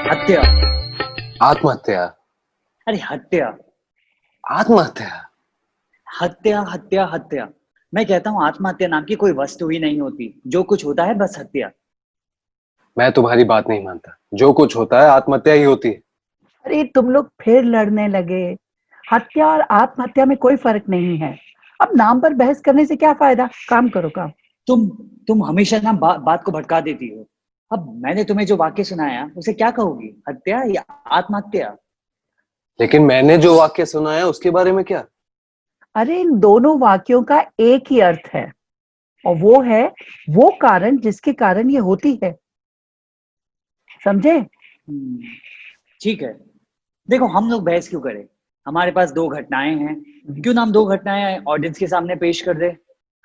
हत्या। आत्महत्या। अरे हत्या। आत्महत्या। हत्या हत्या हत्या। मैं कहता हूँ आत्महत्या नाम की कोई वस्तु ही नहीं होती, जो कुछ होता है बस हत्या। मैं तुम्हारी बात नहीं मानता। जो कुछ होता है आत्महत्या ही होती है। अरे तुम लोग फिर लड़ने लगे। हत्या और आत्महत्या में कोई फर्क नहीं है। अब नाम पर बहस करने से क्या फायदा, काम करो काम। तुम तुम हमेशा ना बात को भटका देती हो। अब मैंने तुम्हें जो वाक्य सुनाया उसे क्या कहोगी, हत्या या आत्महत्या? लेकिन मैंने जो वाक्य सुना है उसके बारे में क्या? अरे इन दोनों वाक्यों का एक ही अर्थ है, और वो है वो कारण जिसके कारण ये होती है। समझे? ठीक है। देखो हम लोग बहस क्यों करें? हमारे पास दो घटनाएं हैं, क्यों ना हम दो घटनाएं ऑडियंस के सामने पेश कर दे।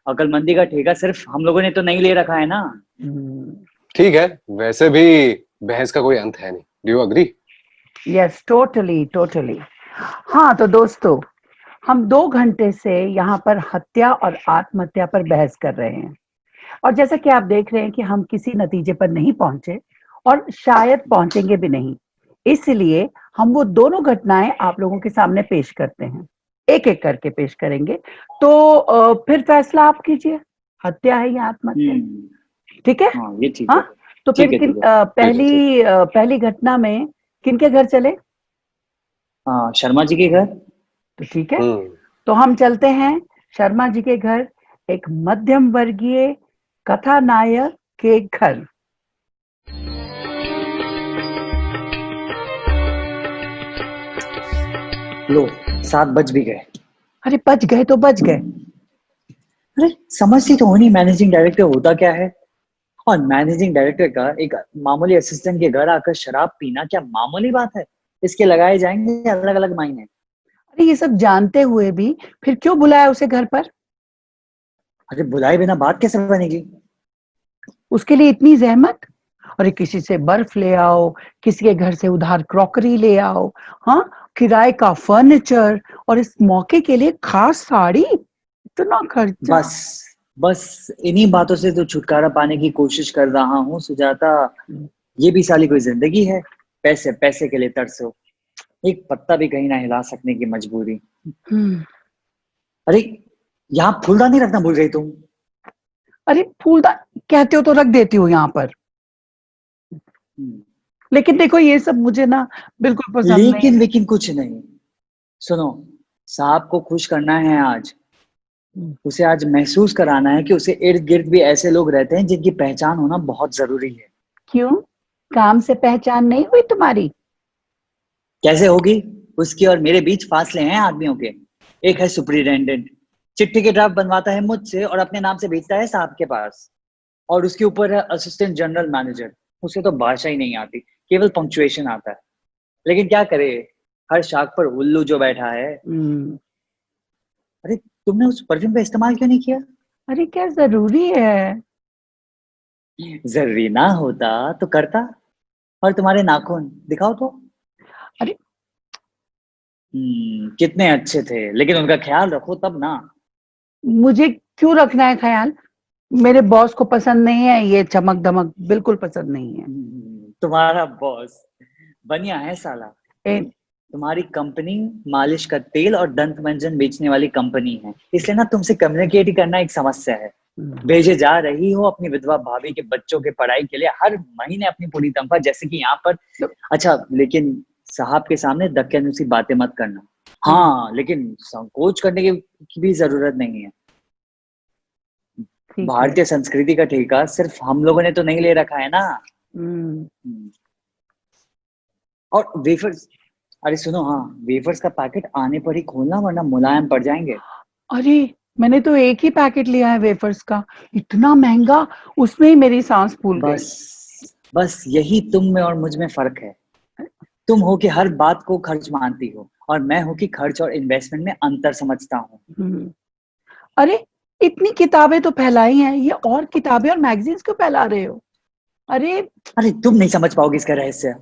अकलमंदी का ठेका सिर्फ हम लोगों ने तो नहीं ले रखा है ना। ठीक है, वैसे भी बहस का कोई अंत है नहीं। Do you agree? Yes, totally totally. हाँ तो दोस्तों, हम 2 घंटे से यहाँ पर हत्या और आत्महत्या पर बहस कर रहे हैं, और जैसा कि आप देख रहे हैं कि हम किसी नतीजे पर नहीं पहुंचे और शायद पहुंचेंगे भी नहीं। इसलिए हम वो दोनों घटनाएं आप लोगों के सामने पेश करते हैं, एक एक करके पेश करेंगे। तो फिर फैसला आप कीजिए, हत्या है या आत्महत्या है। ठीक है? हाँ ये ठीक है। हाँ तो फिर ठीक है ठीक है। पहली घटना में किनके घर चले? हाँ शर्मा जी के घर। तो ठीक है, तो हम चलते हैं शर्मा जी के घर, एक मध्यम वर्गीय कथानायक के घर। लो 7 बज भी गए। अरे बच गए तो बच गए। अरे समझती तो होनी मैनेजिंग डायरेक्टर होता क्या है। और मैनेजिंग डायरेक्टर का एक मामूली असिस्टेंट के घर आकर शराब पीना क्या मामूली बात है? इसके लगाए जाएंगे अलग अलग मायने। अरे ये सब जानते हुए भी फिर क्यों बुलाया उसे घर पर? अरे बुलाए बिना बात कैसे बनेगी? उसके लिए इतनी जहमत? अरे किसी से बर्फ ले आओ, किसी के घर से उधार क्रॉकरी ले आओ, हाँ, किराए का फर्नीचर, और इस मौके के लिए खास साड़ी, इतना खर्चा। बस बस इन्हीं बातों से तो छुटकारा पाने की कोशिश कर रहा हूँ सुजाता। ये भी साली कोई जिंदगी है? पैसे पैसे के लिए तरसो, एक पत्ता भी कहीं ना हिला सकने की मजबूरी। अरे यहाँ फूलदानी रखना भूल गई तुम। अरे फूलदान कहते हो तो रख देती हूँ यहाँ पर, लेकिन देखो ये सब मुझे ना बिल्कुल पसंद नहीं लेकिन है। लेकिन कुछ नहीं। सुनो, साहब को खुश करना है आज। उसे आज महसूस कराना है कि उसे इर्द गिर्द भी ऐसे लोग रहते हैं जिनकी पहचान होना बहुत जरूरी है। क्यों, काम से पहचान नहीं हुई तुम्हारी? कैसे होगी? उसकी और मेरे बीच फासले हैं आदमियों के। एक है सुपरिटेंडेंट, चिट्ठी के ड्राफ्ट बनवाता है मुझसे और अपने नाम से भेजता है साहब के पास। और उसके ऊपर है असिस्टेंट जनरल मैनेजर। उसे तो भाषा ही नहीं आती, केवल पंक्चुएशन आता है। लेकिन क्या करे, हर शाख पर उल्लू जो बैठा है। अरे तुमने उस परफ्यूम का इस्तेमाल क्यों नहीं किया? अरे क्या जरूरी है? जरूरी ना होता तो करता। और तुम्हारे नाखून दिखाओ तो। अरे कितने अच्छे थे, लेकिन उनका ख्याल रखो तब ना। मुझे क्यों रखना है ख्याल? मेरे बॉस को पसंद नहीं है ये चमक दमक, बिल्कुल पसंद नहीं है। तुम्हारा बॉस बनिया है साला। तुम्हारी कंपनी मालिश का तेल और दंत मंजन बेचने वाली कंपनी है, इसलिए ना तुमसे कम्युनिकेट करना एक समस्या है। भेजे जा रही हो अपनी विधवा भाभी के बच्चों के पढ़ाई के लिए हर महीने अपनी पूरी तनख्वाह, जैसे कि यहाँ पर। अच्छा लेकिन साहब के सामने दक्यानुसी बातें मत करना। हाँ लेकिन संकोच करने की भी जरूरत नहीं है। भारतीय संस्कृति का ठेका सिर्फ हम लोगों ने तो नहीं ले रखा है ना। और वेफर्स, अरे सुनो, हाँ वेफर्स का पैकेट आने पर ही खोलना वरना मुलायम पड़ जाएंगे। अरे मैंने तो एक ही पैकेट लिया है वेफर्स का, इतना महंगा, उसमें ही मेरी सांस फूल गई। बस यही तुम में और मुझ में फर्क है। तुम हो कि हर बात को खर्च मानती हो, और मैं हूं कि खर्च और इन्वेस्टमेंट में अंतर समझता हूँ। अरे इतनी किताबें तो फैलाई हैं, ये और किताबें और मैगजीन्स क्यों फैला रहे हो? अरे तुम नहीं समझ पाओगे इसका रहस्य।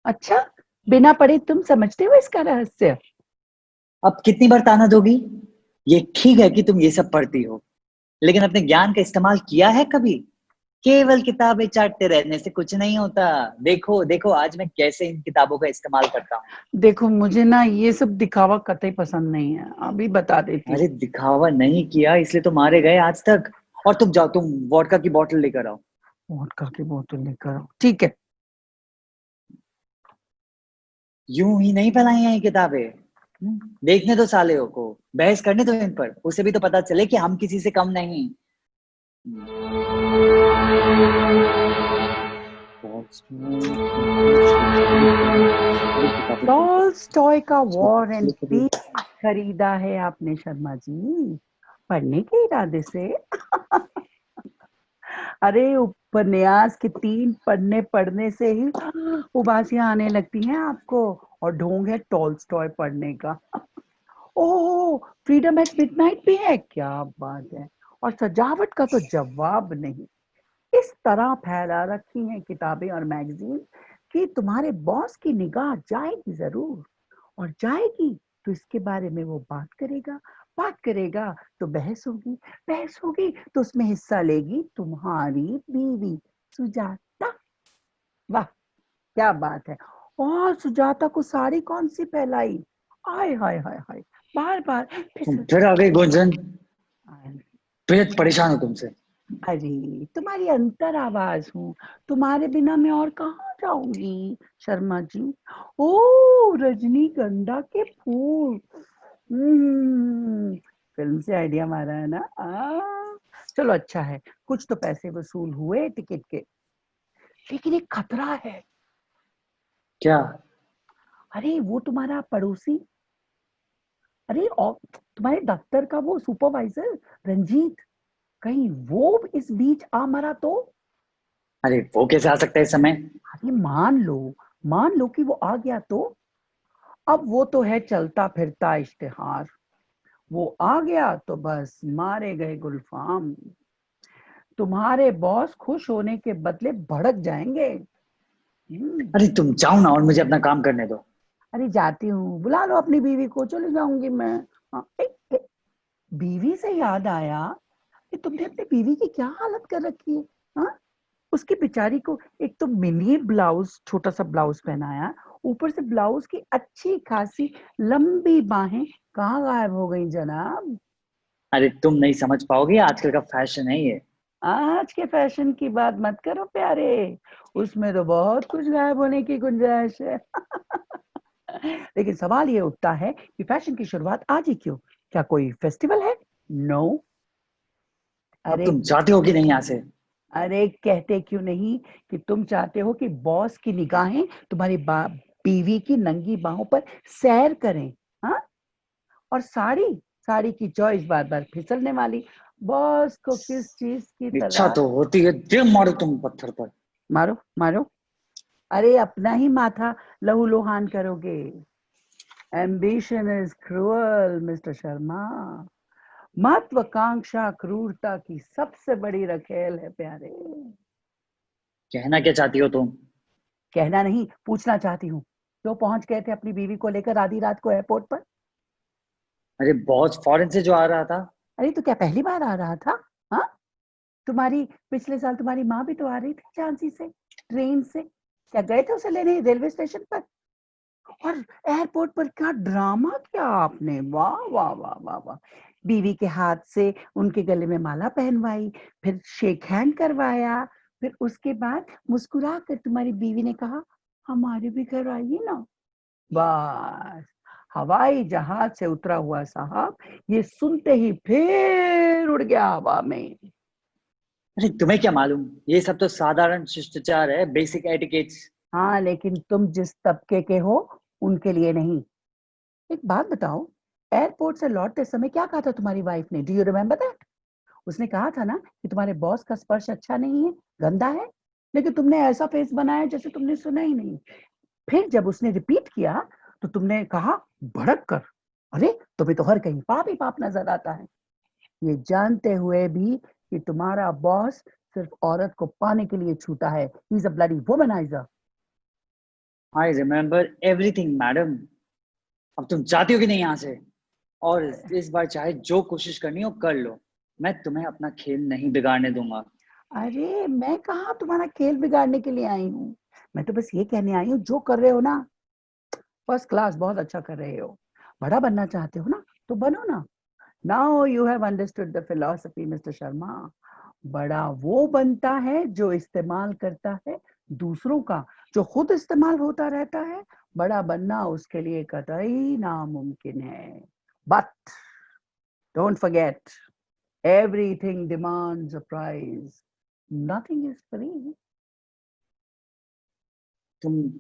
अच्छा, बिना पढ़े तुम समझते हो इसका रहस्य? अब कितनी बार ताना दोगी? ये ठीक है कि तुम ये सब पढ़ती हो, लेकिन अपने ज्ञान का इस्तेमाल किया है कभी? केवल किताबें चाटते रहने से कुछ नहीं होता। देखो देखो आज मैं कैसे इन किताबों का इस्तेमाल करता हूँ। देखो मुझे ना ये सब दिखावा कतई पसंद नहीं है, अभी बता देती अरे हूँ। दिखावा नहीं किया इसलिए तो मारे गए आज तक। और तुम जाओ, तुम वोडका की बोतल लेकर आओ। वोडका की बोतल लेकर आओ, ठीक है। यूं ही नहीं फैलाई हैं ये किताबें। देखने दो सालेओ को, बहस करने दो इन पर, उसे भी तो पता चले कि हम किसी से कम नहीं। टॉल्स्टॉय का वॉर एंड पीस खरीदा है आपने शर्मा जी, पढ़ने के इरादे से? अरे उपन्यास के 3 पन्ने पढ़ने से ही उबासियां आने लगती हैं आपको, और ढोंग है टॉल्स्टॉय पढ़ने का। ओह, फ्रीडम एट मिडनाइट भी है, क्या बात है। और सजावट का तो जवाब नहीं, इस तरह फैला रखी हैं किताबें और मैगजीन कि तुम्हारे बॉस की निगाह जाएगी जरूर, और जाएगी तो इसके बारे में वो बात करेगा तो बहस होगी तो उसमें हिस्सा लेगी तुम्हारी बीवी सुजाता। वाह, क्या बात है। और सुजाता को साड़ी कौन सी पहलाई, हाय हाय हाय हाय, बार बार तुम फिसल। फिर आ गई गुंजन, बेहद परेशान हूं तुमसे। अरे तुम्हारी अंतर आवाज हूँ, तुम्हारे बिना मैं और कहाँ जाऊंगी शर्मा जी। ओ रजनीगंधा के फूल, फिल्म से आइडिया मारा है ना। चलो अच्छा है, कुछ तो पैसे वसूल हुए टिकट के, लेकिन एक खतरा है। क्या? अरे वो तुम्हारा पड़ोसी, अरे और तुम्हारे दफ्तर का वो सुपरवाइजर रंजीत, कहीं वो इस बीच आ मरा तो? अरे वो कैसे आ सकता है इस समय? अरे मान लो कि वो आ गया तो? अब वो तो है चलता फिरता इश्तिहार, वो आ गया तो बस मारे गए गुलफाम, तुम्हारे बॉस खुश होने के बदले भड़क जाएंगे। अरे तुम जाओ ना और मुझे अपना काम करने दो। अरे जाती हूँ, बुला लो अपनी बीवी को, चले जाऊंगी मैं। हाँ, बीवी से याद आया कि तुमने अपनी बीवी की क्या हालत कर रखी है। हाँ, उसकी बेचारी को एक तो मिनी ब्लाउज, छोटा सा ब्लाउज पहनाया, ऊपर से ब्लाउज की अच्छी खासी लंबी बाहें कहाँ गायब हो गई जनाब? अरे तुम नहीं समझ पाओगे, आजकल का फैशन है ये। आज के फैशन की बात मत करो प्यारे, उसमें तो बहुत कुछ गायब होने की गुंजाइश है। लेकिन सवाल ये उठता है कि फैशन की शुरुआत आज ही क्यों? क्या कोई फेस्टिवल है? नो। अब अरे तुम जाते हो कि नहीं यहाँ से? अरे कहते क्यों नहीं कि तुम चाहते हो कि बॉस की निगाहें तुम्हारी बीवी की नंगी बाहों पर सैर करें। हाँ, और साड़ी साड़ी की चॉइस बार बार फिसलने वाली, बॉस को किस चीज की इच्छा तलाश? तो होती है, दे मारो तुम पत्थर पर। मारो मारो, अरे अपना ही माथा लहूलुहान करोगे। Ambition is cruel mister Sharma, महत्वाकांक्षा क्रूरता की सबसे बड़ी रखेल है प्यारे। कहना क्या चाहती हो तुम? कहना नहीं, पूछना चाहती हूँ, क्यों पहुंच गए थे अपनी बीवी को लेकर आधी रात को एयरपोर्ट पर? अरे बॉस फॉरेन से जो आ रहा था। अरे तो क्या पहली बार आ रहा था? हाँ, तुम्हारी पिछले साल तुम्हारी माँ भी तो आ रही थी झांसी से ट्रेन से, क्या गए थे उसे लेने रेलवे स्टेशन पर? और एयरपोर्ट पर क्या ड्रामा किया आपने, वाह वाह वाह वाह वाह। बीवी के हाथ से उनके गले में माला पहनवाई, फिर शेक हैंड करवाया, फिर उसके बाद मुस्कुरा कर तुम्हारी बीवी ने कहा हमारे भी घर आइए ना। बस हवाई जहाज से उतरा हुआ साहब ये सुनते ही फिर उड़ गया हवा में। अरे तुम्हें क्या मालूम, ये सब तो साधारण शिष्टाचार है, बेसिक एटिकेट्स। हाँ, लेकिन तुम जिस तबके के हो उनके लिए नहीं। एक बात बताओ, एयरपोर्ट से लौटते समय क्या कहा था तुम्हारी वाइफ ने, डू यू रिमेम्बर दैट? उसने कहा था ना कि तुम्हारे बॉस का स्पर्श अच्छा नहीं है, गंदा है, लेकिन तुमने ऐसा फेस बनाया जैसे तुमने सुना ही नहीं। फिर जब उसने रिपीट किया तो तुमने कहा भड़क कर, अरे तुम्हें तो हर कहीं पाप ही पाप नजर आता है, ये जानते हुए भी कि तुम्हारा बॉस सिर्फ औरत को पाने के लिए छूटा है, he is a bloody womaniser. I remember everything madam. अब तुम जाती हो कि नहीं यहाँ से? और इस बार चाहे जो कोशिश करनी हो कर लो, मैं तुम्हें अपना खेल नहीं बिगाड़ने दूंगा। अरे मैं कहाँ तुम्हारा खेल बिगाड़ने के लिए आई हूँ, मैं तो बस ये कहने आई हूँ जो कर रहे हो ना फर्स्ट क्लास, बहुत अच्छा कर रहे हो। बड़ा बनना चाहते हो ना तो बनो ना। Now you have understood the philosophy mister Sharma. बड़ा वो बनता है जो इस्तेमाल करता है दूसरों का, जो खुद इस्तेमाल होता रहता है। बड़ा बनना उसके लिए कतई नामुमकिन है। But don't forget, everything demands a price, nothing is free.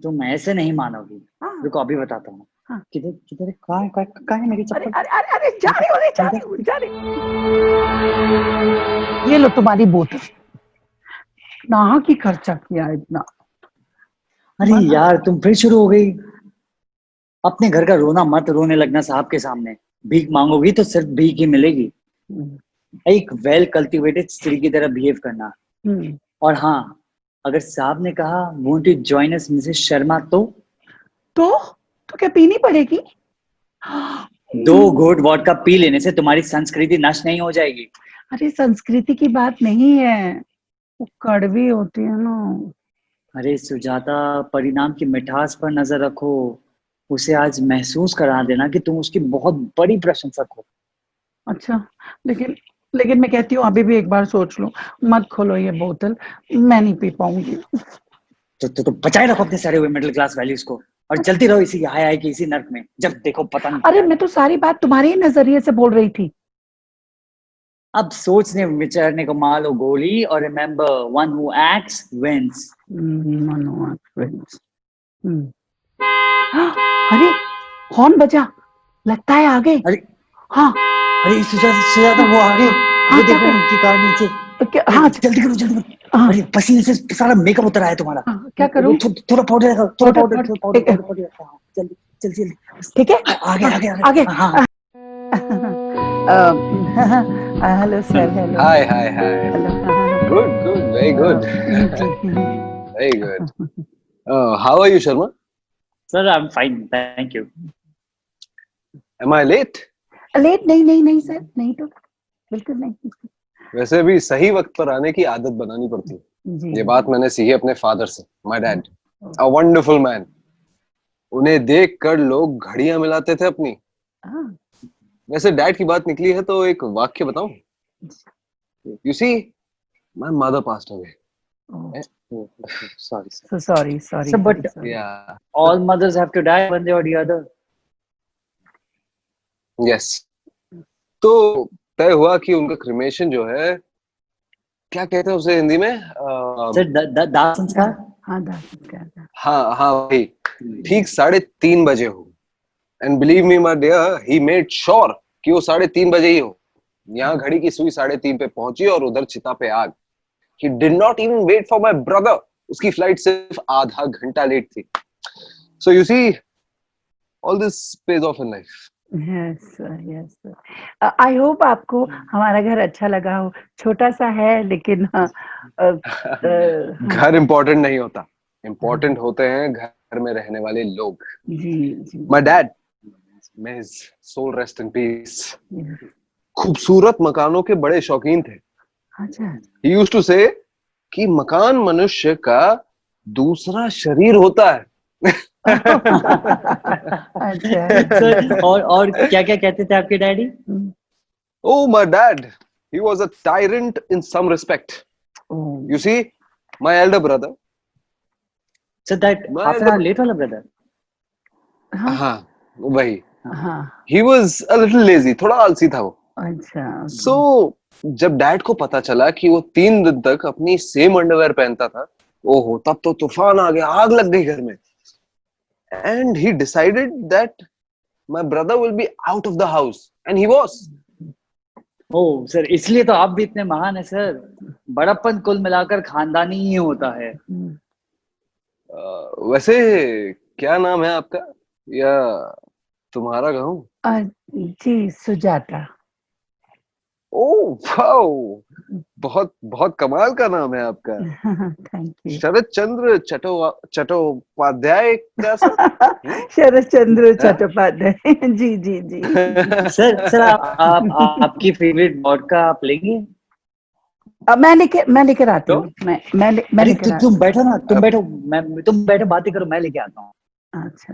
तुम ऐसे नहीं मानोगी। हाँ रुको अभी बताता हूँ। हाँ। किधर किधर है? कहाँ है मेरी अरे चप्पल? अरे अरे अरे जा रही हो, अरे जा इधर। रही हूँ, जा रही हूँ। ये लो तुम्हारी बोतल। कहाँ की खर्चा किया इतना। अरे मना। यार तुम फिर शुरू हो गई। अपने घर का रोना मत रोने लगना साहब के सामने। भीख मांगोगी तो सिर्फ भीख ही मिलेगी। हम्म, एक वेल कल्टिवेटेड स्त्री की तरह बिहेव करना। हम्म। और हाँ, अगर साहब ने कहा won't you join us Mrs Sharma तो क्या पीनी पड़ेगी? 2 घूंट वोडका पी लेने से तुम्हारी संस्कृति नष्ट नहीं हो जाएगी। अरे संस्कृति की बात नहीं है, वो कड़वी होती है ना। अरे सुजाता, परिणाम की मिठास पर नजर रखो। उसे आज महसूस करा देना कि तुम उसकी बहुत बड़ी प्रशंसक हो। अच्छा, लेकिन लेकिन मैं कहती हूँ अभी भी एक बार सोच लो, मत खोलो ये बोतल, मैं नहीं पी पाऊंगी। तो बचाए रखो अपने सारे हुए मिडिल क्लास वैल्यूज को। और चलती रहो इसी हाय हाय की इसी नर्क में, जब देखो पतन। अरे मैं तो सारी बात तुम्हारे ही नजरिए से बोल रही थी। अब सोचने विचारने को मार लो गोली, और remember one who acts wins. Manohar friends. अरे हॉर्न बजा, लगता है आगे। अरे हाँ अरे सुजाता सुजाता, वो आगे हाँ, वो क्या देखो करूं? उनकी कार नीचे। अरे हाँ जल्दी करो जल्दी करो। हाँ अरे पसीने से सारा मेकअप उतर आया है तुम्हारा। हाँ, क्या वो करूं? थोड़ा पाउडर रखो, थोड़ा पाउडर पाउडर पाउडर थोड़ा पाउडर एक पाउडर पाउडर। हाँ, जल्दी जल्दी जल्दी। ठीक है। आगे हाँ, आगे आगे। आगे। हाँ हाँ। Hello sir, hello hi hi hi. Hello. Good good, very good, जी। Very good. How are you Sharma? Sir I am fine thank you. Am I late? Late नहीं नहीं नहीं सर, नहीं तो बिल्कुल नहीं। वैसे भी सही वक्त पर आने की आदत बनानी पड़ती है। जी ये बात मैंने सीखी अपने फादर से, माय डैड, हाँ अ वंडरफुल मैन। उन्हें देख कर लोग घड़ियां मिलाते थे अपनी। वैसे डैड की बात निकली है तो एक वाक्य बताऊं? You see, my mother passed away. Sorry sir. Sorry sorry sir but या all mothers have to die one day or the other. Yes. तो तय हुआ कि उनका क्रिमेशन जो है, क्या कहते हैं उसे हिंदी में? सर दाह संस्कार। हाँ दास। हाँ हाँ भाई, ठीक 3:30 बजे हो। And believe me my dear, he made sure कि वो 3:30 बजे ही हो। यहाँ घड़ी की सुई 3:30 पे पहुंची और उधर चिता पे आग। He did not even wait for my brother. उसकी फ्लाइट सिर्फ आधा घंटा लेट थी। So you see, all this page of in life. Yes yes. I hope आपको हमारा घर अच्छा लगा हो। छोटा सा है लेकिन हाँ घर इंपॉर्टेंट नहीं होता, इंपॉर्टेंट होते हैं घर में रहने वाले लोग। जी जी। My dad, may his soul rest in peace, yes, खूबसूरत मकानों के बड़े शौकीन थे। अच्छा। He used to say कि मकान मनुष्य का दूसरा शरीर होता है। अच्छा। सर और क्या क्या कहते थे आपके daddy? Oh, my dad, he was a tyrant in some respect. Oh, You see, my elder brother, sir that my half an elder hour late वाला ब्रदर। हाँ हाँ वही, हाँ। he was a little lazy, थोड़ा आलसी था वो। अच्छा। So जब डैड को पता चला कि वो 3 दिन तक अपनी सेम अंडरवेयर पहनता था, ओहो तब तो तूफान आ गया, आग लग गई घर में। And he decided that my brother will be out of the house, and he was. Oh sir, इसलिए तो आप भी इतने महान है सर। बड़प्पन कुल मिलाकर खानदानी ही होता है। वैसे क्या नाम है आपका, या तुम्हारा कहूँ? जी सुजाता। ओह वाओ, बहुत बहुत कमाल का नाम है आपका। Thank you. शरद चंद्र चट्टोपाध्याय क्या सर? शरद चंद्र चट्टोपाध्याय। जी जी जी। सर आपकी फेवरेट वोडका आप लेंगे? अब मैं लेकर आती हूँ, मैं अरे लेकर आती तुम बैठो ना, तुम बैठो, बातें करो, मैं लेके आता हूँ। हूँ। अच्छा।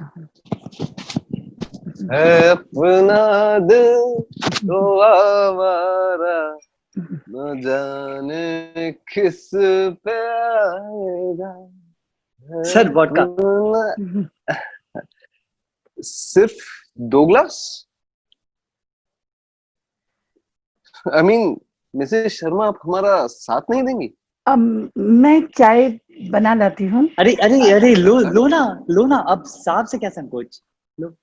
है अपना दिल तो आवारा, न जाने किस पे आएगा, है सर वोडका। अपना। सिर्फ 2 glass? I mean Mrs Sharma, आप हमारा साथ नहीं देंगी? अब मैं चाय बना लाती हूँ। अरे अरे अरे, लो ना, अब साहब से क्या संकोच। लो।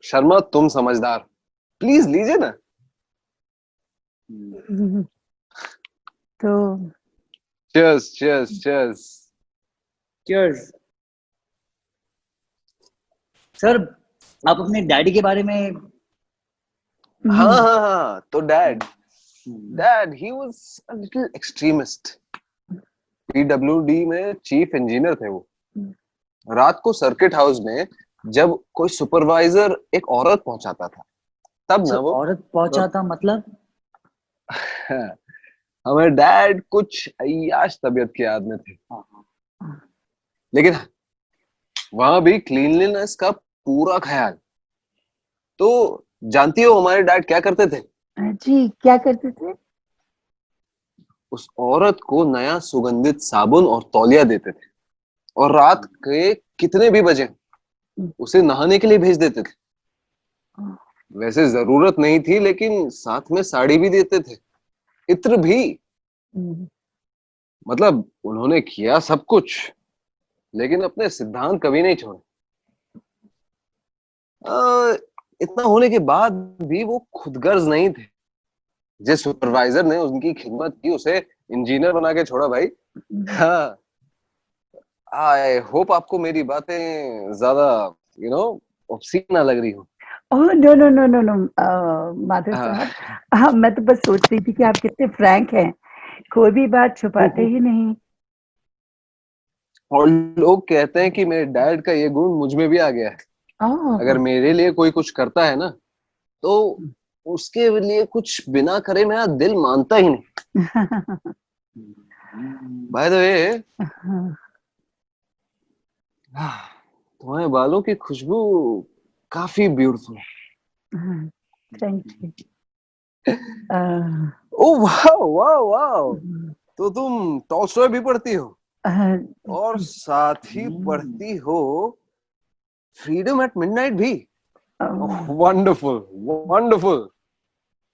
शर्मा तुम समझदार, प्लीज लीजिए ना। तो cheers cheers cheers. Cheers. Sir आप अपने डैडी के बारे में। हाँ हाँ हाँ, तो dad he was a little extremist. PWD में चीफ इंजीनियर थे वो। रात को सर्किट हाउस में जब कोई सुपरवाइजर एक औरत पहुंचाता था, तब ना सर वो औरत पहुंचा था मतलब? हमारे डैड कुछ अय्याश तबीयत के आदमी थे, हाँ। लेकिन वहां भी क्लीनलीनेस का पूरा ख्याल। तो जानती हो हमारे डैड क्या करते थे? जी, क्या करते थे? उस औरत को नया सुगंधित साबुन और तौलिया देते थे, और रात के कितने भी बजे उसे नहाने के लिए भेज देते थे। वैसे जरूरत नहीं थी, लेकिन साथ में साड़ी भी देते थे, इत्र भी। मतलब उन्होंने किया सब कुछ, लेकिन अपने सिद्धांत कभी नहीं छोड़े। इतना होने के बाद भी वो खुदगर्ज नहीं थे। जिस सुपरवाइजर ने उनकी खिदमत की, उसे इंजीनियर बना के छोड़ा भाई। हाँ, आई होप आपको मेरी बातें ज्यादा ऑब्सीन ना लग रही हो। Oh no no no no no, Madhav हाँ, साहब, हाँ, मैं तो बस सोच रही थी कि आप कितने फ्रैंक हैं, कोई भी बात छुपाते ही नहीं। और लोग कहते हैं कि मेरे डैड का ये गुण मुझ में भी आ गया है। अगर ओह। मेरे लिए कोई कुछ करता है ना, तो उसके लिए कुछ बिना करे मेरा दिल मानता ही नहीं। बाय द वे, तुम्हारे बालों की खुशबू काफी ब्यूटीफुल है। Thank you. ओह वाह वाह वाह, तो तुम टॉलस्टॉय भी पढ़ती हो, और साथ ही पढ़ती हो फ्रीडम एट मिडनाइट भी। Wonderful wonderful,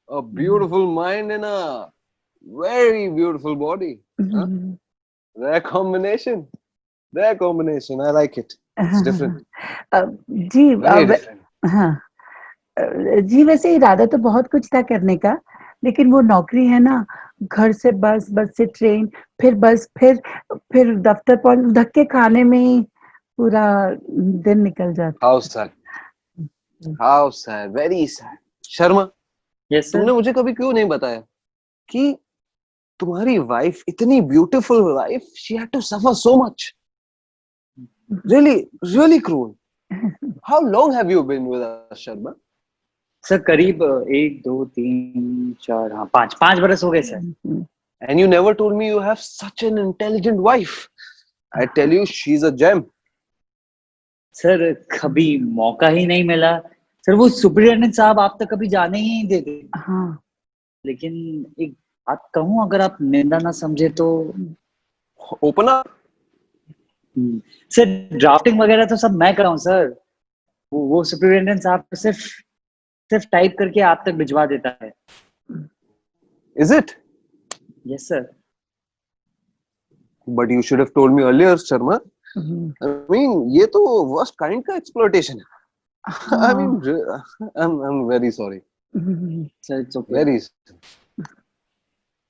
a beautiful mind in a very beautiful body. Rare combination, rare combination. I like it. It's different, जी, very different. हाँ, जी, वैसे इरादा तो बहुत कुछ था करने का, लेकिन वो नौकरी है ना, घर से बस, बस से ट्रेन, फिर बस, फिर दफ्तर पहुंच, धक्के खाने में ही पूरा दिन निकल जाता। How sad, how sad, very sad. Sharma, yes sir. तुमने मुझे कभी क्यों नहीं बताया कि तुम्हारी वाइफ, इतनी beautiful wife, she had to suffer so much. Really, really cruel. How long have you been with us, Sharma? Sir करीब 1 2 3 4, हाँ, 5 बरस हो गए sir. And you never told me you have such an intelligent wife. I tell you, she's a gem. Sir कभी मौका ही नहीं मिला। Sir वो सुपरिटेंडेंट साहब आप तक कभी जाने ही नहीं देते। हाँ। लेकिन एक बात कहूँ, अगर आप निंदा ना समझे तो। Open up. सर ड्राफ्टिंग वगैरह तो सब मैं कर रहा हूँ सर। वो सुपरिटेंडेंट साहब सिर्फ टाइप करके आप तक भिजवा देता है। Is it? Yes sir. But you should have told me earlier, Sharma. I mean, ये तो worst kind का exploitation है। I mean, I'm very sorry. Sir it's okay. Very.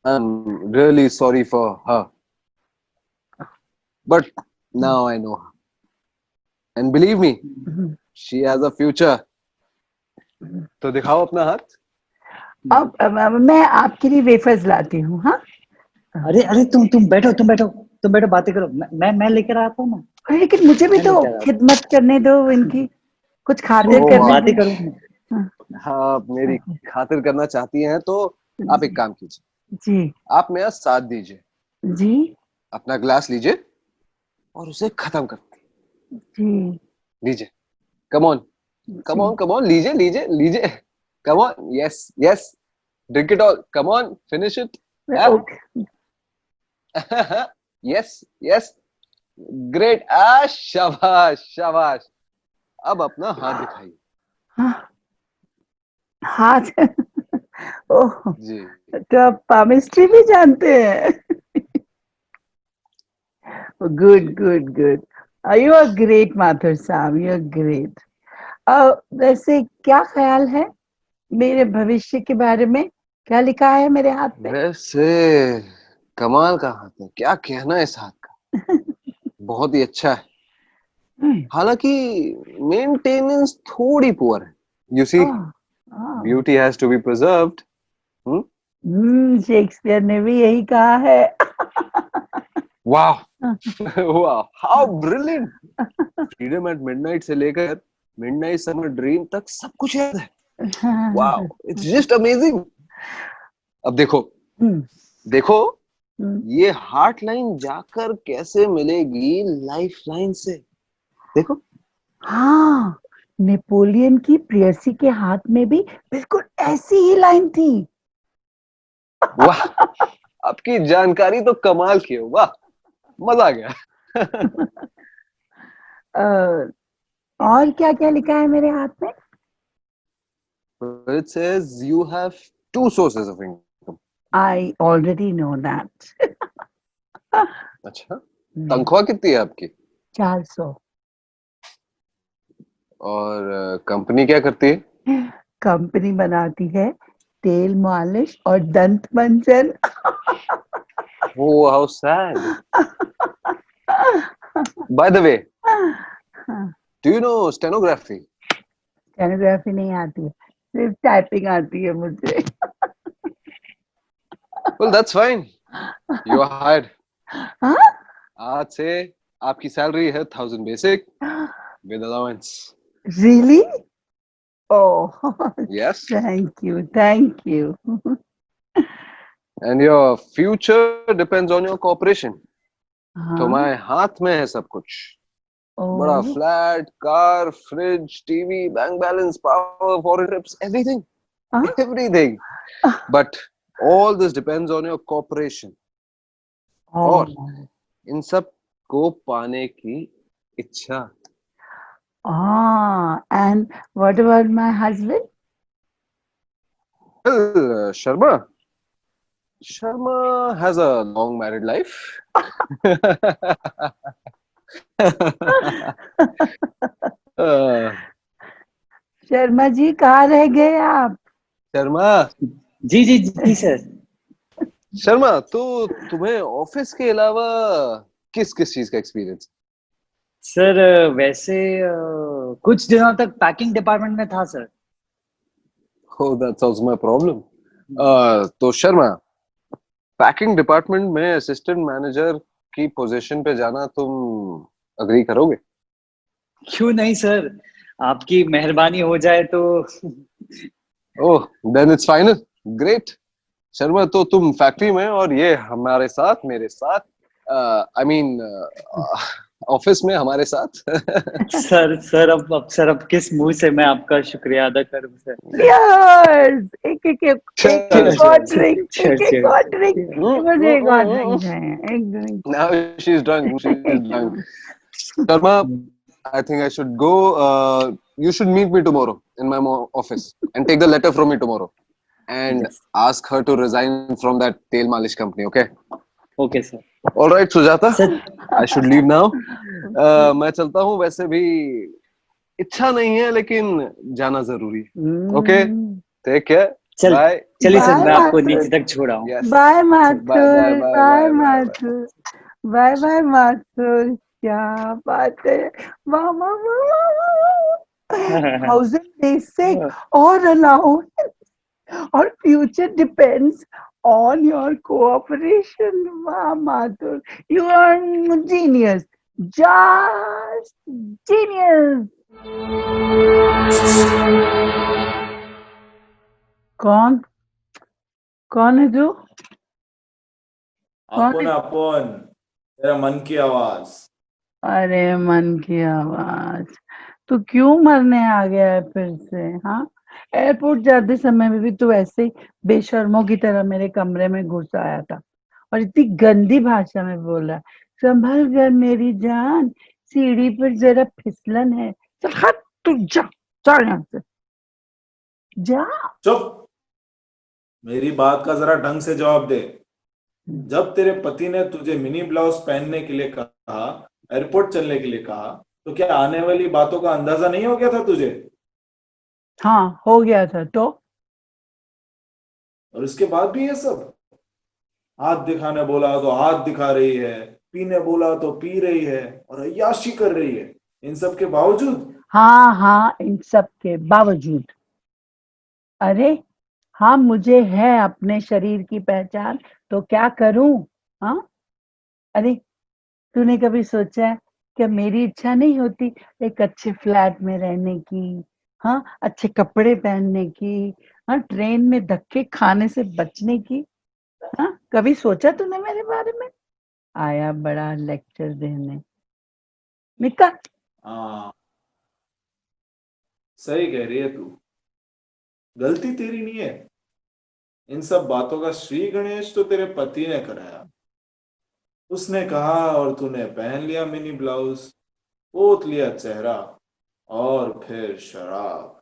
I'm really sorry for her. But now I know her. And believe me, she has a future. तो दिखाओ अपना हाथ। अब मैं आपके लिए वेफर्स लाती हूँ। हाँ, अरे अरे, तुम बैठो, बातें करो। मैं लेकर आता हूँ ना। लेकिन मुझे भी मैं तो लेकर आता हूँ। खिदमत करने दो इनकी, कुछ खातिर ओह, करने बातें दो। करो। हाँ, आप मेरी खातिर करना चाहती हैं तो आप एक काम कीजिए, जी आप मेरा साथ दीजिए, जी अपना ग्लास लीजिए और उसे खत्म कर जी लीजिए। Come on, ji come on, लीजिए लीजिए लीजिए, come on, yes yes, drink it all, come on, finish it. Okay. Yes yes, great, आ शाबाश शाबाश। अब अपना हाथ दिखाइए। हाँ, हाथ। ओह, जी। तो आप पामिस्ट्री भी जानते हैं? गुड जी good good. You are great Mathur साहब, यू आर ग्रेट। वैसे क्या ख्याल है मेरे भविष्य के बारे में? क्या लिखा है मेरे हाथ पे? वैसे कमाल का हाथ है, क्या कहना है इस हाथ का, बहुत ही अच्छा है। हालांकि मेंटेनेंस थोड़ी पुअर है। You see, beauty has to be preserved. Shakespeare ने भी यही कहा है। वाह वाह, how brilliant. Freedom at midnight से लेकर मिडनाइट समर ड्रीम तक सब कुछ याद है। वाह, इट्स जस्ट अमेजिंग। अब देखो, हम्म, देखो हम्म। ये हार्ट लाइन जाकर कैसे मिलेगी लाइफ लाइन से, देखो। हाँ, नेपोलियन की प्रेयसी के हाथ में भी बिल्कुल ऐसी ही लाइन थी। वाह, आपकी जानकारी तो कमाल की है, वाह, मजा आ गया। अ, और क्या क्या लिखा है मेरे हाथ में? It says you have two sources of income. I already know that. अच्छा, तनख्वाह कितनी है आपकी? 400। और कंपनी क्या करती है? कंपनी बनाती है तेल मालिश और दंत मंजन। Oh, how sad. By the way, do you know stenography? Stenography नहीं आती है, सिर्फ टाइपिंग आती है मुझे। Well, that's fine. You are hired. हाँ? आज से आपकी सैलरी है 1000 basic with allowance. Really? Oh, Yes. thank you. And your future depends on your cooperation. हाँ, तुम्हारे हाथ में है सब कुछ। बड़ा oh, flat, car, fridge, TV, bank balance, power, foreign trips, everything, हाँ, everything. But all this depends on your cooperation. और oh, इन सब को पाने की इच्छा। and what about my husband? Well, Sharma has a long married life. uh, Sharma ji, कहाँ रह गए आप? शर्मा, जी जी जी सर। शर्मा, तो तुम्हें ऑफिस के अलावा किस किस चीज का एक्सपीरियंस? सर वैसे कुछ दिनों तक पैकिंग डिपार्टमेंट में था sir. Oh, that solves my problem. तो शर्मा, पैकिंग डिपार्टमेंट में असिस्टेंट मैनेजर की पोजीशन पे जाना तुम अग्री करोगे? क्यों नहीं सर, आपकी मेहरबानी हो जाए तो। Oh, then it's final, great. Sharma, तो तुम फैक्ट्री में और ये हमारे साथ, मेरे साथ, आई मीन ऑफिस में हमारे साथ। सर अब किस मुंह से मैं आपका शुक्रिया अदा करूं सर। Cheers! एक और ड्रिंक, एक और ड्रिंक। मुझे एक और ड्रिंक Cheers. चाहिए, एक drink. Now she's drunk. She's drunk. Sharma, I think I should go. You should meet me tomorrow in my office and take the letter from me tomorrow and ask her to resign from that tail malish company. Okay? Okay sir. All right, Sujata. Sir I should leave now. मैं चलता हूँ, वैसे भी इच्छा नहीं है लेकिन जाना जरूरी है। Okay? Take care. चल Bye. चलिए सर, बाय मैं आपको माथुर, नीचे तक छोड़ आऊं। Yes. Bye Bye. Bye. Mathur, Bye. Bye Bye. Bye. Bye. Mathur, bye bye Mathur. क्या बात है! वाह वाह वाह वाह! 1000 basic और allowance, और future depends on your cooperation. Wow, Mathur, you are genius, just genius. कौन कौन है जो कौन अपन है? अपन तेरा मन की आवाज। अरे मन की आवाज, तू क्यों मरने आ गया है फिर से? हाँ, एयरपोर्ट जाते समय में भी तू ऐसे ही बेशर्मों की तरह मेरे कमरे में घुस आया था और इतनी गंदी भाषा में बोला, संभल कर मेरी जान, सीढ़ी पर जरा फिसलन है। चल हट, तू जा, चल यहाँ से, जा। चुप, मेरी बात का जरा ढंग से जवाब दे। जब तेरे पति ने तुझे मिनी ब्लाउज पहनने के लिए कहा, एयरपोर्ट चलने के लिए कहा, तो क्या आने वाली बातों का अंदाजा नहीं हो गया था तुझे? हाँ, हो गया था तो। और उसके बाद भी ये सब? हाथ दिखाने बोला तो हाथ दिखा रही है, पीने बोला तो पी रही है और अय्याशी कर रही है। इन सब के बावजूद हाँ हाँ, इन सब के बावजूद। अरे हाँ, मुझे है अपने शरीर की पहचान, तो क्या करूं? हाँ, अरे तूने कभी सोचा है कि मेरी इच्छा नहीं होती एक अच्छे फ्लैट में रहने की, हाँ, अच्छे कपड़े पहनने की, हाँ, ट्रेन में धक्के खाने से बचने की? हाँ, कभी सोचा तूने मेरे बारे में? आया बड़ा लेक्चर देने, निकल। हाँ, सही कह रही है तू, गलती तेरी नहीं है। इन सब बातों का श्री गणेश तो तेरे पति ने कराया। उसने कहा और तूने पहन लिया मिनी ब्लाउज, पोत लिया चेहरा, और फिर शराब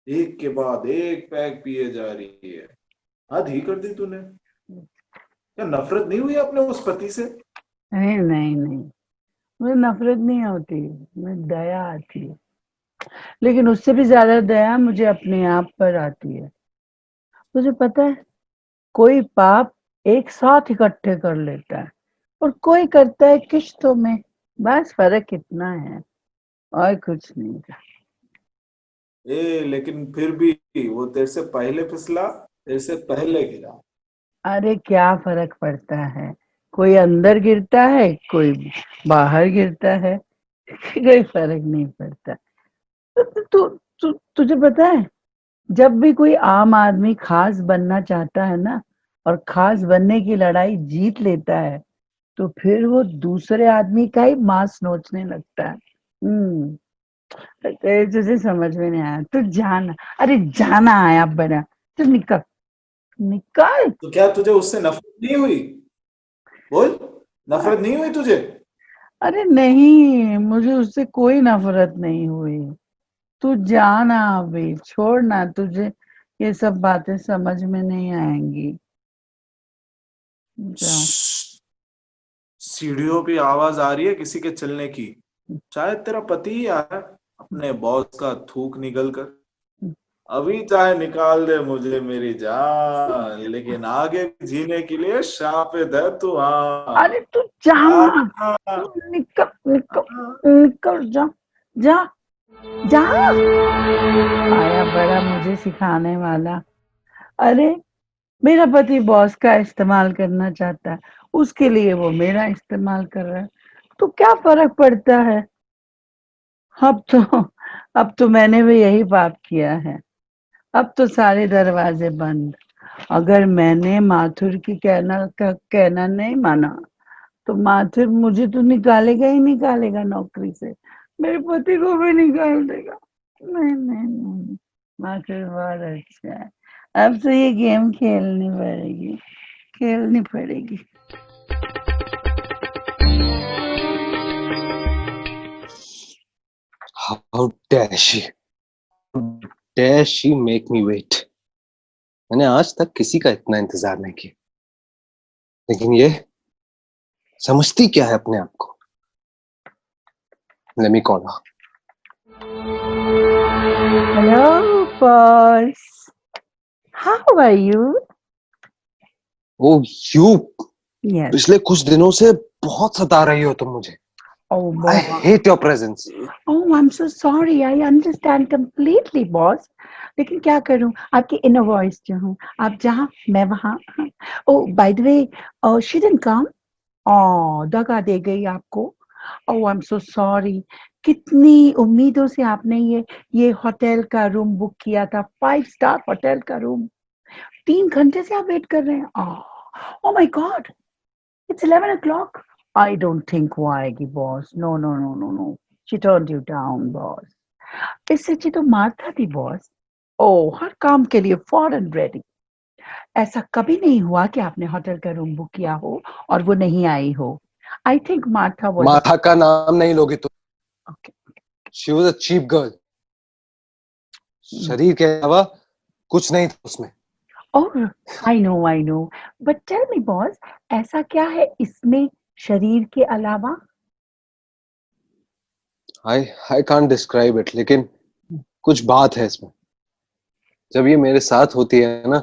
एक के बाद एक पैक पिए जा रही है। हद ही कर दी तूने। क्या नफरत नहीं हुई अपने उस पति से? नहीं नहीं नहीं, मुझे नफरत नहीं होती, मुझे दया आती है, लेकिन उससे भी ज्यादा दया मुझे अपने आप पर आती है। तुझे पता है, कोई पाप एक साथ इकट्ठे कर लेता है और कोई करता है किश्तों में, बस फर्क इतना है और कुछ नहीं था। लेकिन फिर भी वो तेरे से पहले फिसला, तेरे से पहले गिरा। अरे क्या फर्क पड़ता है, कोई अंदर गिरता है, कोई बाहर गिरता है, कोई फर्क नहीं पड़ता। तुझे पता है, जब भी कोई आम आदमी खास बनना चाहता है ना और खास बनने की लड़ाई जीत लेता है, तो फिर वो दूसरे आदमी का ही मांस नोचने लगता है। तुझे समझ में नहीं आया, तू जाना, अरे जाना आया बना, तू निकल, निकल। तो क्या तुझे उससे नफरत नहीं हुई? बोल, नफरत नहीं हुई तुझे? अरे नहीं, मुझे उससे कोई नफरत नहीं हुई। तू जाना अभी, छोड़ना, तुझे ये सब बातें समझ में नहीं आएंगी। जा। सीढ़ियों पे आवाज आ रही है किसी के चलने की। शायद तेरा पति ही आया है, अपने बॉस का थूक निकल कर। अभी चाहे निकाल दे मुझे मेरी जान, लेकिन आगे जीने के लिए शाप दे तू। हाँ, अरे तू जाना, तू निकल निकल निकल, जा, जा, जा। आया बड़ा मुझे सिखाने वाला। अरे मेरा पति बॉस का इस्तेमाल करना चाहता है, उसके लिए वो मेरा इस्तेमाल कर रहा है, तो क्या फर्क पड़ता है? अब तो अब तो मैंने भी यही पाप किया है। अब तो सारे दरवाजे बंद। अगर मैंने माथुर की कहना नहीं माना, तो माथुर मुझे तो निकालेगा ही निकालेगा नौकरी से, मेरे पति को भी निकाल देगा। नहीं नहीं नहीं, माथुर बहुत अच्छा है। अब तो ये गेम खेलनी पड़ेगी। How dare she? Dare she make me wait? मैंने आज तक किसी का इतना इंतजार नहीं किया, लेकिन ये समझती क्या है अपने आप को? Let me call her. Hello, boss. How are you? Oh, you! Yes. पिछले कुछ दिनों से बहुत सता रही हो तुम मुझे। Oh, I boss. hate your presence. Oh, I'm so sorry. I understand completely, boss. लेकिन क्या करूं, आपकी inner voice जो हूँ, आप जहाँ मैं वहाँ। Oh, by the way, she didn't come. Oh, दगा दे गई आपको। Oh, I'm so sorry. कितनी उम्मीदों से आपने ये होटल का रूम बुक किया था, 5 स्टार होटल का रूम। 3 घंटे से आप वेट कर रहे हैं। Oh my God. It's 11 o'clock. I don't think वो आएगी boss. No, no, no, no, no. She turned you down, boss. इससे अच्छी तो मार्था थी boss. Oh, हर काम के लिए foreign ready. ऐसा कभी नहीं हुआ कि आपने होटल का रूम बुक किया हो और वो नहीं आई हो. I think Martha was. माथा का नाम नहीं लोगे तुम. Okay. She was a cheap girl. शरीर के अलावा कुछ नहीं था उसमें. Oh, I know. But tell me, boss, ऐसा क्या है इसमें शरीर के अलावा? I can't describe it, लेकिन कुछ बात है इसमें. जब ये मेरे साथ होती है ना,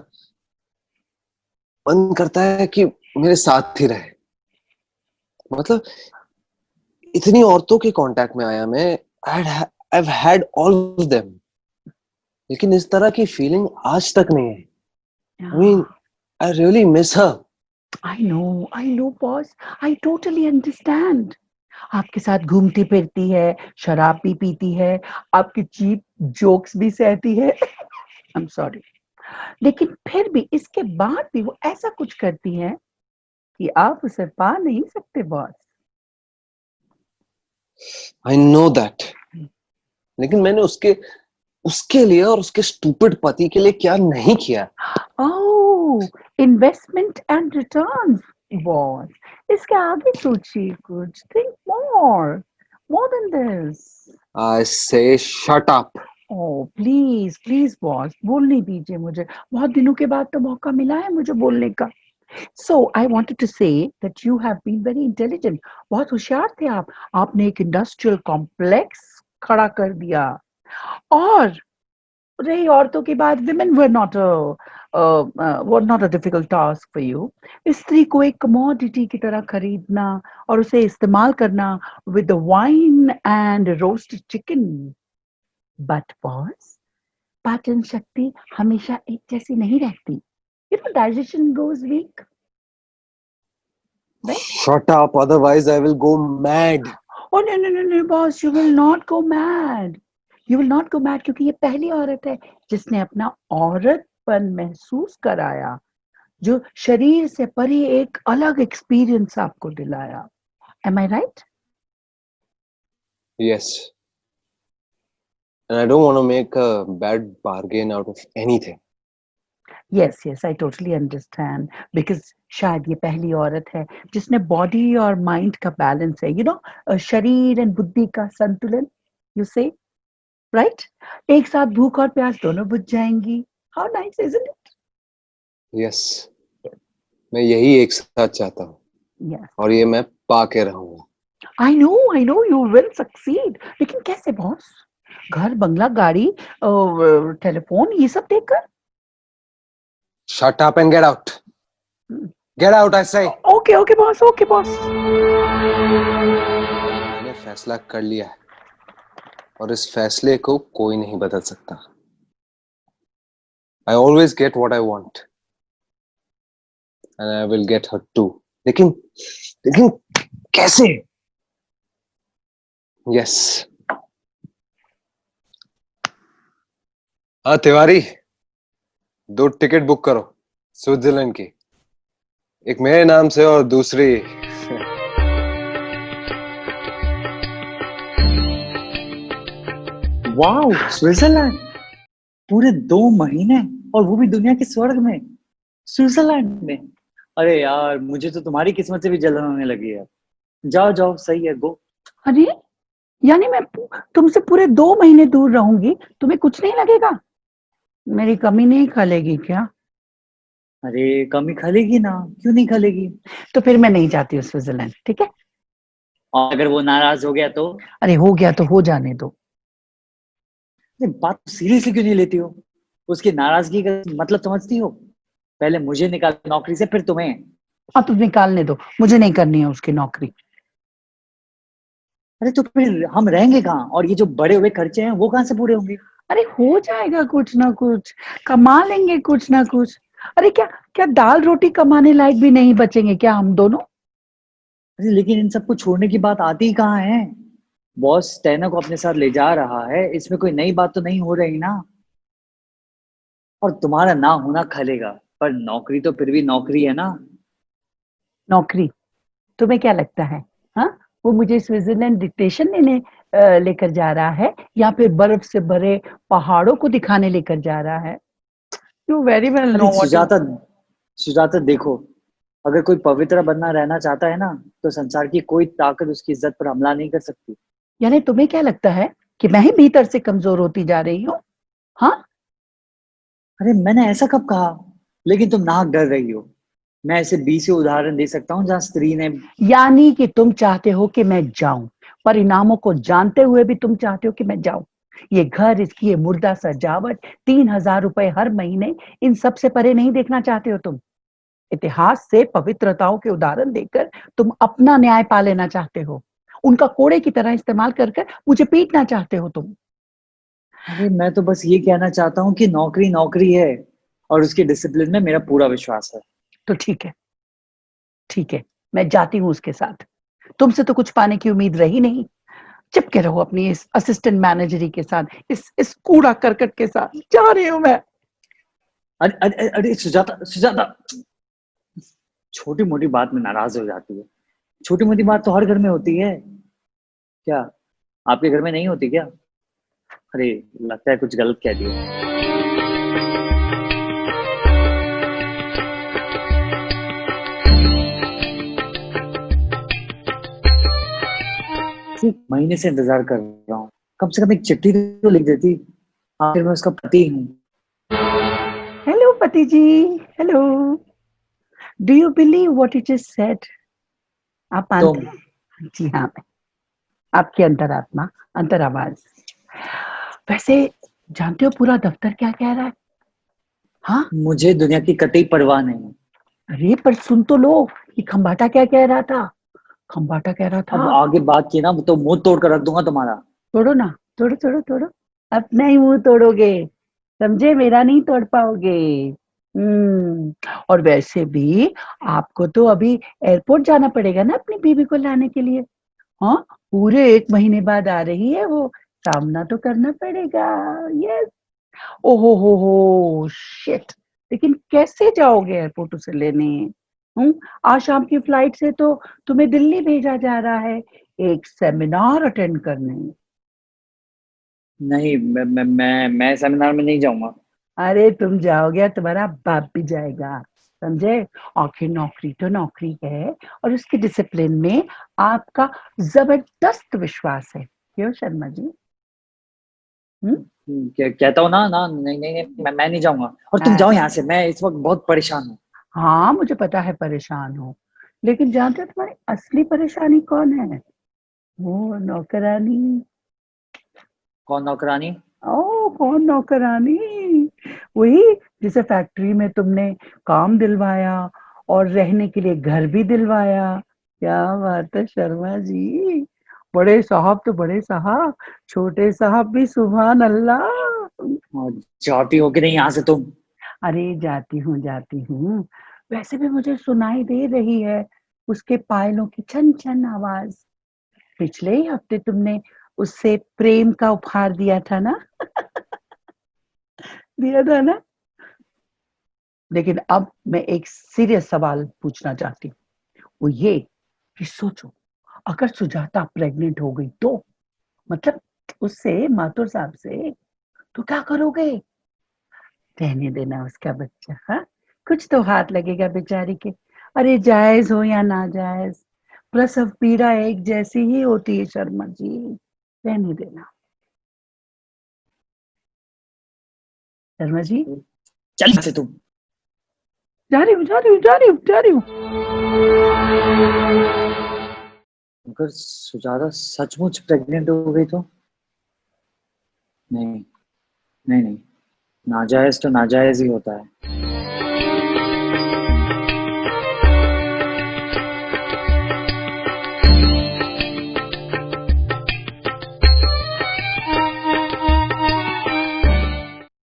मन करता है कि मेरे साथ ही रहे. मतलब इतनी औरतों के कांटेक्ट में आया मैं. I've had all of them, लेकिन इस तरह की फीलिंग आज तक नहीं है. I mean, I really miss her. I know, boss. I totally understand. आपके साथ घूमती फिरती है, शराब भी पीती है, आपकी चीप जोक्स भी सहती है. I'm sorry. लेकिन फिर भी इसके बाद भी वो ऐसा कुछ करती है कि आप उसे पा नहीं सकते, बॉस. I know that. लेकिन मैंने उसके लिए और उसके स्टूपिड पति के लिए क्या नहीं किया. Oh, investment and returns, boss. इसके आगे सोचिए कुछ. Think more than this. I say shut up. Oh, please, boss. बोलने दीजिए मुझे. बहुत दिनों के बाद तो मौका मिला है मुझे बोलने का. So I wanted to say that you have been very intelligent. बहुत होशियार थे आप. आपने एक इंडस्ट्रियल कॉम्प्लेक्स खड़ा कर दिया. और रही औरतों की बात, women were not a difficult task for you. स्त्री को एक commodity की तरह खरीदना और उसे इस्तेमाल करना with the wine and roasted chicken. But boss, पाचन शक्ति हमेशा एक जैसी नहीं रहती. You know, digestion goes weak. Right? Shut up, otherwise I will go mad. Oh no, boss, you will not go mad. You will not go mad क्योंकि ये पहली औरत है जिसने अपना औरतपन महसूस कराया, जो शरीर से परे एक अलग एक्सपीरियंस आपको दिलाया. Am I right? Yes. And I don't want to make a bad bargain out of anything. Yes, I totally understand. Because शायद ये पहली औरत है जिसने बॉडी और माइंड का बैलेंस है, you know, शरीर एंड बुद्धि का संतुलन, you say, right? एक साथ भूख और प्यास दोनों बुझ जाएंगी. How nice, isn't it? Yes. मैं यही एक साथ चाहता हूँ. Yes. और ये मैं पा के रहूंगा. I know you will succeed. लेकिन कैसे बॉस? घर, बंगला, गाड़ी, टेलीफोन, ये सब देखकर? Shut up and get out. Get out, I say. Okay, boss. मैंने फैसला कर लिया है और इस फैसले को कोई नहीं बदल सकता. I always get what I want. And I will get her too. लेकिन कैसे? Yes. हाँ तिवारी, 2 टिकट बुक करो स्विट्जरलैंड की. एक मेरे नाम से और दूसरी वाओ, स्विट्जरलैंड. पूरे 2 महीने, और वो भी दुनिया के स्वर्ग में, स्विट्जरलैंड में. अरे यार, मुझे तो तुम्हारी किस्मत से भी जलन होने लगी है. जाओ, सही है, गो. अरे, यानी मैं तुमसे पूरे 2 महीने दूर रहूंगी, तुम्हें कुछ नहीं लगेगा? मेरी कमी नहीं खलेगी क्या? अरे कमी खलेगी ना, क्यों नहीं खलेगी? तो फिर मैं नहीं जाती हूँ स्विट्जरलैंड, ठीक है? और अगर वो नाराज हो गया तो? अरे हो गया तो हो जाने दो. बात सीरियसली क्यों नहीं लेती हो? उसकी नाराजगी का मतलब समझती हो? पहले मुझे निकाल नौकरी से, फिर तुम्हें. हाँ, तुम निकालने दो, मुझे नहीं करनी है उसकी नौकरी. अरे तो फिर हम रहेंगे कहाँ? और ये जो बड़े हुए खर्चे हैं वो कहाँ से पूरे होंगे? अरे हो जाएगा कुछ ना कुछ, कमा लेंगे कुछ ना कुछ. अरे क्या दाल रोटी कमाने लायक भी नहीं बचेंगे क्या हम दोनों? अरे लेकिन इन सबको छोड़ने की बात आती ही कहाँ है? बॉस टैना को अपने साथ ले जा रहा है, इसमें कोई नई बात तो नहीं हो रही ना. और तुम्हारा ना होना खलेगा, पर नौकरी तो फिर भी नौकरी है ना. नौकरी तुम्हें क्या लगता है? हाँ, वो मुझे स्विट्जरलैंड डिक्टेशन लेने लेकर जा रहा है या फिर बर्फ से भरे पहाड़ों को दिखाने लेकर जा रहा है? यू वेरी वेल अरे know what is. Sujata, Sujata देखो, अगर कोई पवित्र बनना रहना चाहता है ना, तो संसार की कोई ताकत उसकी इज्जत पर हमला नहीं कर सकती। यानी तुम्हें क्या लगता है कि मैं ही भीतर से कमजोर होती जा रही हूँ? हाँ, अरे मैंने ऐसा कब कहा? लेकिन तुम नाहक डर रही हो। मैं ऐसे 20 उदाहरण दे सकता हूँ जहाँ स्त्री ने। यानी कि तुम चाहते हो कि मैं जाऊं, परिणामों को जानते हुए भी तुम चाहते हो कि मैं जाऊं। ये घर, इसकी ये मुर्दा सजावट, 3,000 रुपए हर महीने, इन सब से परे नहीं देखना चाहते हो तुम। इतिहास से पवित्रताओं के उदाहरण देकर तुम अपना न्याय पा लेना चाहते हो। उनका कोड़े की तरह इस्तेमाल कर कर मुझे पीटना चाहते हो तुम। अरे मैं तो बस ये कहना चाहता हूँ कि नौकरी नौकरी है, और उसके डिसिप्लिन में मेरा पूरा विश्वास है। तो ठीक है, ठीक है, मैं जाती हूँ उसके साथ। तुमसे तो कुछ पाने की उम्मीद रही नहीं। चिपके रहो अपनी इस असिस्टेंट मैनेजरी के साथ, इस कूड़ा करकट के साथ। जा रही हूँ मैं। अरे अरे अरे सुजाता, सुजाता, छोटी मोटी बात में नाराज हो जाती है। छोटी मोटी बात तो हर घर में होती है। क्या आपके घर में नहीं होती क्या? अरे लगता है कुछ गलत कह दिया। एक महीने से इंतजार कर रहा हूँ, कम से कम एक चिट्ठी तो लिख देती। आखिर मैं उसका पति हूँ। हेलो पति जी, hello. Do you believe what you just said? आप तुम। मानते हैं? जी हाँ, मैं आपकी अंतरात्मा, अंतर आवाज। वैसे जानते हो पूरा दफ्तर क्या कह रहा है? हाँ, मुझे दुनिया की कतई परवाह नहीं। अरे पर सुन तो लो, ये खम्बाटा क्या कह रहा था? खम्बाटा कह रहा अब था, आगे बात की ना तो मुंह तोड़ कर रख दूंगा तुम्हारा। तोड़ो ना, तोड़ो तोड़ो तोड़ो, अपना ही मुंह तोड़ोगे, समझे? मेरा नहीं तोड़ पाओगे। और वैसे भी आपको तो अभी एयरपोर्ट जाना पड़ेगा ना अपनी बीवी को लाने के लिए। हाँ, पूरे 1 महीने बाद आ रही है वो, सामना तो करना पड़ेगा। यस। ओहो हो शिट। लेकिन कैसे जाओगे एयरपोर्ट उसे लेने? आज शाम की फ्लाइट से तो तुम्हें दिल्ली भेजा जा रहा है एक सेमिनार अटेंड करने। नहीं, मैं सेमिनार में नहीं जाऊंगा। अरे तुम जाओगे, तुम्हारा बाप भी जाएगा, समझे? आखिर नौकरी तो नौकरी है, और उसकी डिसिप्लिन में आपका जबरदस्त विश्वास है। क्यों शर्मा जी? हम्म कहता हूँ ना ना, नहीं नहीं नहीं, मैं नहीं जाऊंगा। और तुम जाओ यहाँ से, मैं इस वक्त बहुत परेशान हूँ। हाँ, मुझे पता है परेशान हो, लेकिन जानते हो तुम्हारी असली परेशानी कौन है? वो नौकरानी। कौन नौकरानी? ओ कौन नौकरानी? वही जिसे फैक्ट्री में तुमने काम दिलवाया और रहने के लिए घर भी दिलवाया। क्या बात है शर्मा जी, बड़े साहब तो बड़े साहब, छोटे साहब भी सुभान अल्लाह। और जाती हो कि नहीं यहाँ से तुम? अरे जाती हूँ जाती हूँ। वैसे भी मुझे सुनाई दे रही है उसके पायलों की छन छन आवाज। पिछले ही हफ्ते तुमने उससे प्रेम का उपहार दिया था ना? दिया था ना? लेकिन अब मैं एक सीरियस सवाल पूछना चाहती हूँ। वो ये कि सोचो, अगर सुजाता प्रेग्नेंट हो गई तो, मतलब उससे, माथुर साहब से, तो क्या करोगे? रहने देना उसका बच्चा। हाँ, कुछ तो हाथ लगेगा बेचारी के। अरे जायज हो या ना जायज, प्रसव पीड़ा एक जैसी ही होती है शर्मा जी। रहने देना शर्मा जी। चल यहाँ से तुम। जा रही हूँ जा रही हूँ जा रही हूँ जा रही हूँ। अगर सुजाता सचमुच प्रेग्नेंट हो गई तो? नहीं नहीं नहीं, नाजायज तो नाजायज ही होता है।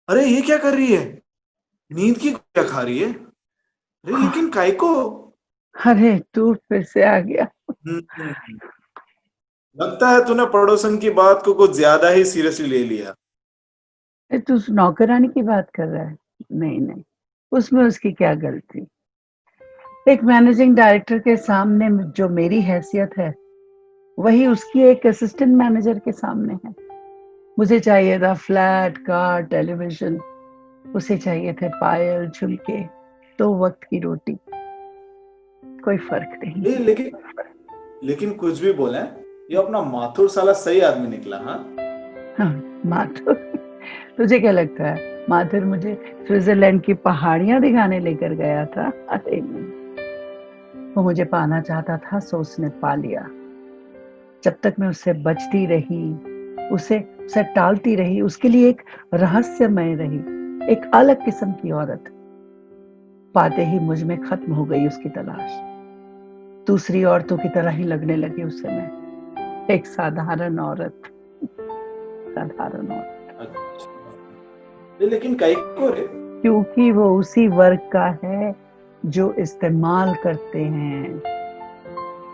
अरे ये क्या कर रही है? नींद की क्या खा रही है? अरे लेकिन काय को? अरे तू फिर से आ गया। लगता है तूने पड़ोसन की बात को कुछ ज्यादा ही सीरियसली ले लिया। तू उस नौकरानी की बात कर रहा है? नहीं नहीं, उसमें उसकी क्या गलती? एक मैनेजिंग डायरेक्टर के सामने जो मेरी हैसियत है वही उसकी एक असिस्टेंट मैनेजर के सामने है। मुझे चाहिए था फ्लैट, कार, टेलीविजन, उसे चाहिए थे पायल, झुमके, 2 वक्त की रोटी। कोई फर्क नहीं। ए, लेकिन कुछ भी बोले, ये अपना माथुर साला सही आदमी निकला। हाँ हाँ, माथुर। तुझे क्या लगता है माथुर मुझे स्विट्जरलैंड की पहाड़ियां दिखाने लेकर गया था? अरे नहीं, वो मुझे पाना चाहता था, सो उसने पा लिया। जब तक मैं उससे बचती रही, उसे टालती रही, उसके लिए एक रहस्यमय रही, एक अलग किस्म की औरत, पाते ही मुझ में खत्म हो गई उसकी तलाश। दूसरी औरतों की तरह ही लगने लगी उसे मैं, एक साधारण औरत। साधारण औरत। अच्छा। लेकिन कई को रे? क्योंकि वो उसी वर्ग का है जो इस्तेमाल करते हैं।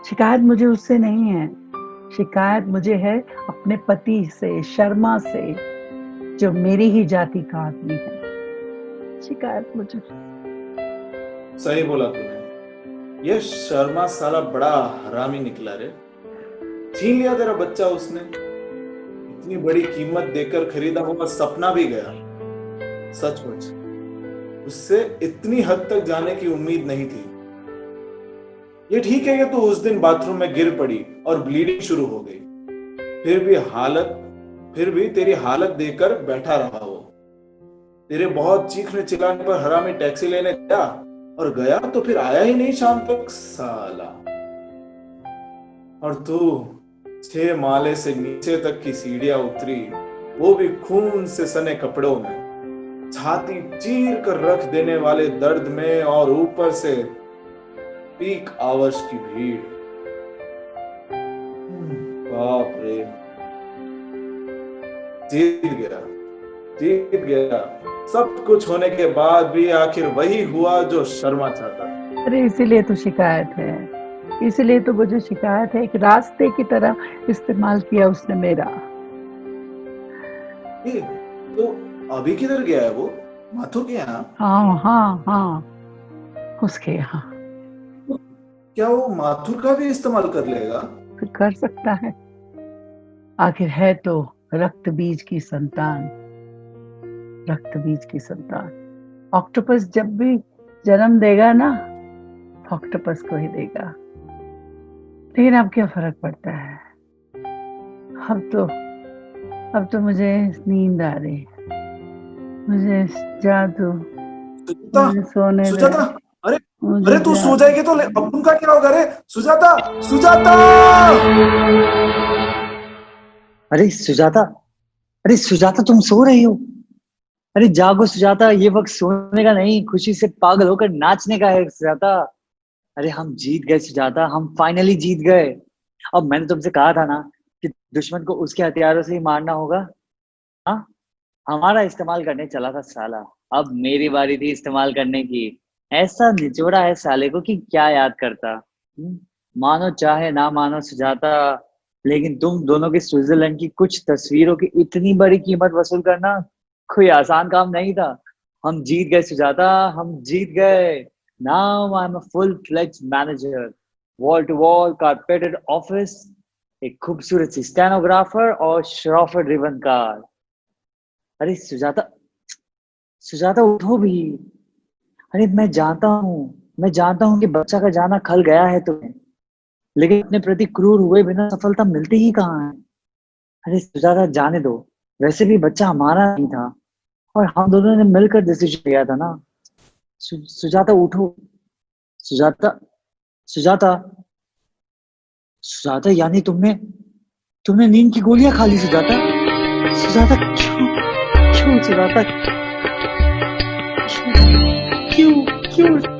शिकायत मुझे उससे नहीं है, शिकायत मुझे है अपने पति से, शर्मा से, जो मेरी ही जाति का आदमी है। शिकायत मुझे। सही बोला तूने, ये शर्मा साला बड़ा हरामी निकला रे। छीन लिया तेरा बच्चा उसने, इतनी बड़ी कीमत देकर खरीदा हुआ सपना भी गया। सचमुच उससे इतनी हद तक जाने की उम्मीद नहीं थी। ये ठीक है कि तू उस दिन बाथरूम में गिर पड़ी और ब्लीडिंग शुरू हो गई, फिर भी तेरी हालत देखकर बैठा रहा वो। तेरे बहुत चीखने चिल्लाने पर हरामी टैक्सी लेने गया, और गया तो फिर आया ही नहीं शाम तक साला। और तू 6 माले से नीचे तक की सीढ़ियां उतरी, वो भी खून से सने कपड़ों में, छाती चीर कर रख देने वाले दर्द में, और ऊपर से पीक आवर्स की भीड़। बाप रे, जीत गया। सब कुछ होने के बाद भी आखिर वही हुआ जो शर्मा चाहता था। अरे इसीलिए तो शिकायत है, इसलिए तो मुझे शिकायत है। एक रास्ते की तरह इस्तेमाल किया उसने मेरा। तो अभी किधर गया है वो? माथुर के यहाँ? हाँ, उसके यहाँ। क्या वो माथुर का भी इस्तेमाल कर लेगा? फिर कर सकता है, आखिर है तो रक्त बीज की संतान। रक्त बीज की संतान। ऑक्टोपस जब भी जन्म देगा ना, ऑक्टोपस को ही देगा। लेकिन अब क्या फर्क पड़ता है? अब तो मुझे नींद आ रही है, मुझे जादू, मुझे सोने दे। अरे तू सो जाएगी तो अब उनका क्या होगा रे? सुजाता, सुजाता! अरे सुजाता तुम सो रही हो? अरे जागो सुजाता, ये वक्त सोने का नहीं, खुशी से पागल होकर नाचने का है सुजाता। अरे हम जीत गए सुजाता, हम फाइनली जीत गए। अब मैंने तुमसे कहा था ना कि दुश्मन को उसके हथियारों से ही मारना होगा। हाँ, हमारा इस्तेमाल करने चला था साला, अब मेरी बारी थी इस्तेमाल करने की। ऐसा निचोड़ा है साले को कि क्या याद करता। मानो चाहे ना मानो सुजाता, लेकिन तुम दोनों की स्विट्जरलैंड की कुछ तस्वीरों की इतनी बड़ी कीमत वसूल करना कोई आसान काम नहीं था। हम जीत गए सुजाता, हम जीत गए। Now I am a full fledged manager, wall to wall carpeted office, एक खूबसूरत सी स्टेनोग्राफर और शराफत रिबन कार। अरे सुजाता उठो भी। अरे मैं जानता हूँ कि बच्चा का जाना खल गया है तुम्हें, लेकिन अपने प्रति क्रूर हुए बिना सफलता मिलती ही कहाँ है। अरे सुजाता जाने दो, वैसे भी बच्चा हमारा नहीं था और हम दोनों ने मिलकर डिसीजन लिया था ना। सुजाता उठो। सुजाता सुजाता सुजाता, यानी तुमने नींद की गोलियां खा ली सुजाता। सुजाता क्यों सुजाता, क्यों क्यों क्यों